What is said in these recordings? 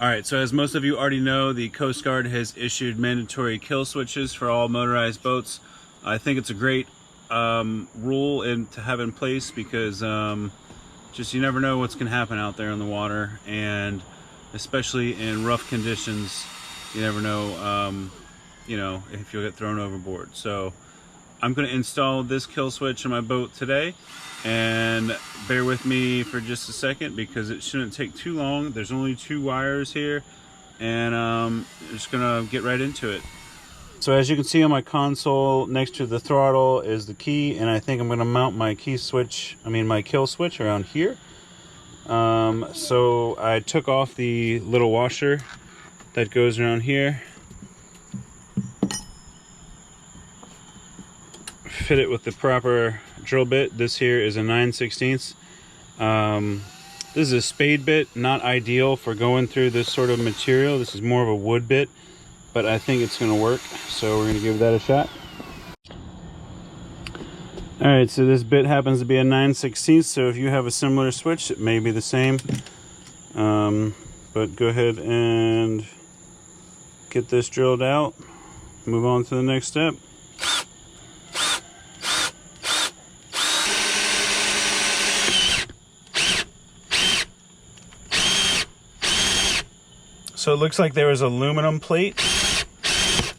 All right, so as most of you already know, the Coast Guard has issued mandatory kill switches for all motorized boats. I think it's a great rule to have in place because just you never know what's going to happen out there in the water, and especially in rough conditions, you never know, if you'll get thrown overboard. So I'm going to install this kill switch on my boat today, and bear with me for just a second because it shouldn't take too long. There's only 2 wires here, and I'm just gonna get right into it. So as you can see on my console, next to the throttle is the key, and I think I'm gonna mount my kill switch around here. So I took off the little washer that goes around here, fit it with the proper drill bit. This here is a 9/16. This is a spade bit, not ideal for going through this sort of material. This is more of a wood bit, but I think it's going to work, so we're going to give that a shot. Alright, so this bit happens to be a 9/16, so if you have a similar switch, it may be the same. But go ahead and get this drilled out, move on to the next step. So it looks like there was aluminum plate.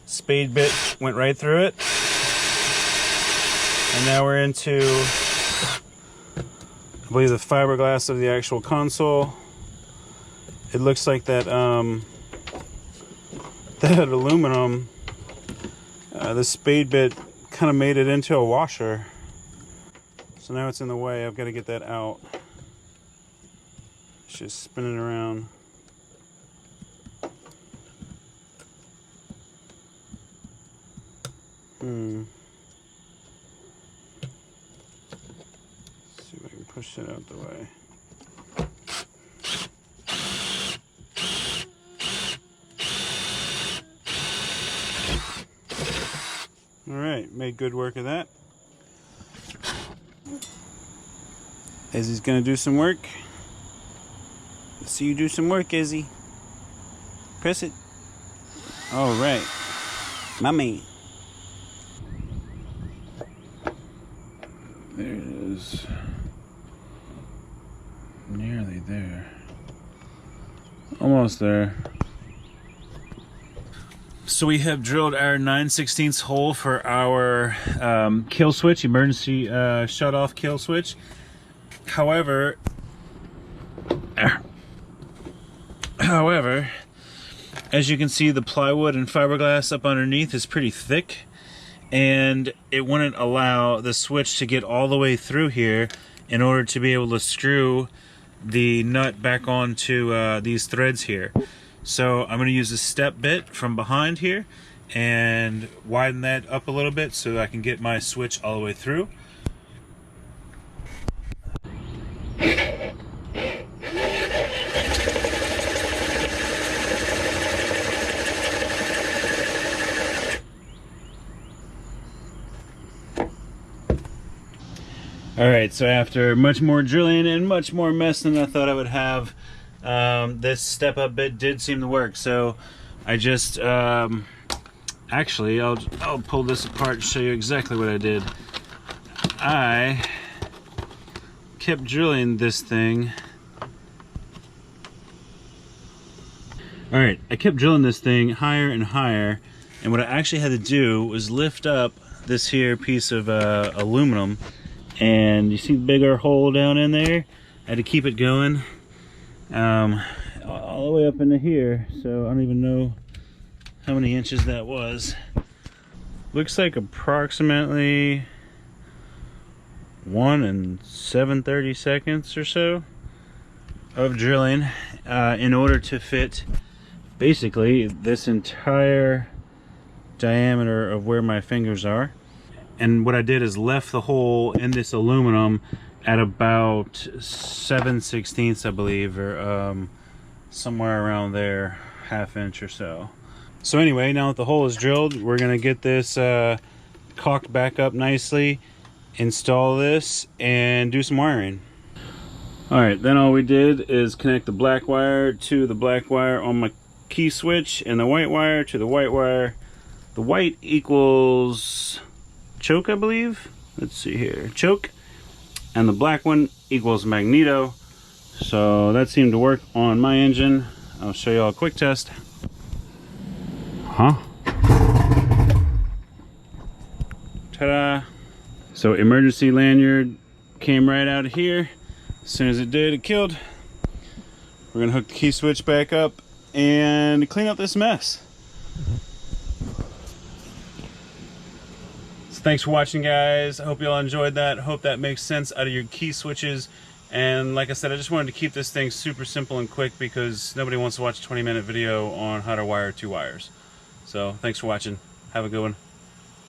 Spade bit went right through it. And now we're into, I believe, the fiberglass of the actual console. It looks like that that aluminum, the spade bit kind of made it into a washer. So now it's in the way. I've got to get that out. It's just spinning around. See if I can push that out the way. All right, made good work of that. Izzy's gonna do some work. Let's see you do some work, Izzy. Press it. All right, mommy. There it is. Nearly there. Almost there. So we have drilled our 9/16 hole for our kill switch, emergency shut-off kill switch. However, as you can see, the plywood and fiberglass up underneath is pretty thick, and it wouldn't allow the switch to get all the way through here in order to be able to screw the nut back onto these threads here. So I'm going to use a step bit from behind here and widen that up a little bit so I can get my switch all the way through. Alright, so after much more drilling and much more mess than I thought I would have, this step-up bit did seem to work. So I just, actually, I'll pull this apart and show you exactly what I did. I kept drilling this thing. Alright, I kept drilling this thing higher and higher, and what I actually had to do was lift up this here piece of aluminum. And you see the bigger hole down in there? I had to keep it going all the way up into here, so I don't even know how many inches that was. Looks like approximately 1 7/32 or so of drilling in order to fit basically this entire diameter of where my fingers are. And what I did is left the hole in this aluminum at about 7/16, I believe, or somewhere around there, ½ inch or so. So anyway, now that the hole is drilled, we're gonna get this caulked back up nicely, install this, and do some wiring. All right, then all we did is connect the black wire to the black wire on my key switch and the white wire to the white wire. The white equals choke, I believe. Let's see here, choke. And the black one equals magneto. So that seemed to work on my engine. I'll show you all a quick test. Ta-da! So emergency lanyard came right out of here. As soon as it did, it killed. We're gonna hook the key switch back up and clean up this mess. So thanks for watching, guys. I hope you all enjoyed that. I hope that makes sense out of your key switches. And like I said, I just wanted to keep this thing super simple and quick because nobody wants to watch a 20-minute video on how to wire 2 wires. So thanks for watching. Have a good one.